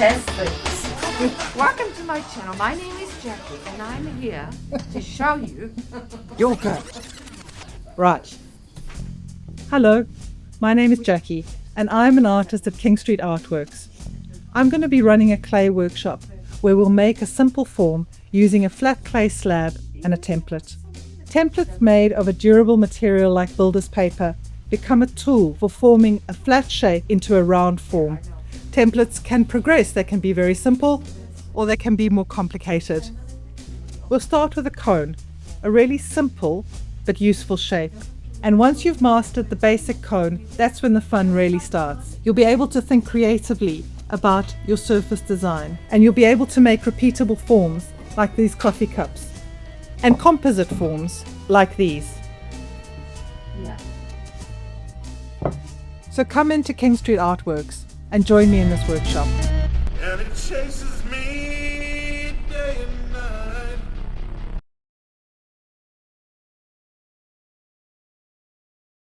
test things. Welcome to my channel. My name is Jacqui, and I'm here to show you You're good. Right. Hello, my name is Jacqui, and I'm an artist at King Street Artworks. I'm going to be running a clay workshop where we'll make a simple form using a flat clay slab and a template. Templates made of a durable material like builder's paper become a tool for forming a flat shape into a round form. Templates can progress. They can be very simple or they can be more complicated. We'll start with a cone, a really simple but useful shape. And once you've mastered the basic cone, that's when the fun really starts. You'll be able to think creatively about your surface design, and you'll be able to make repeatable forms like these coffee cups and composite forms like these. Yeah. So come into King Street Artworks and join me in this workshop. And it chases me day and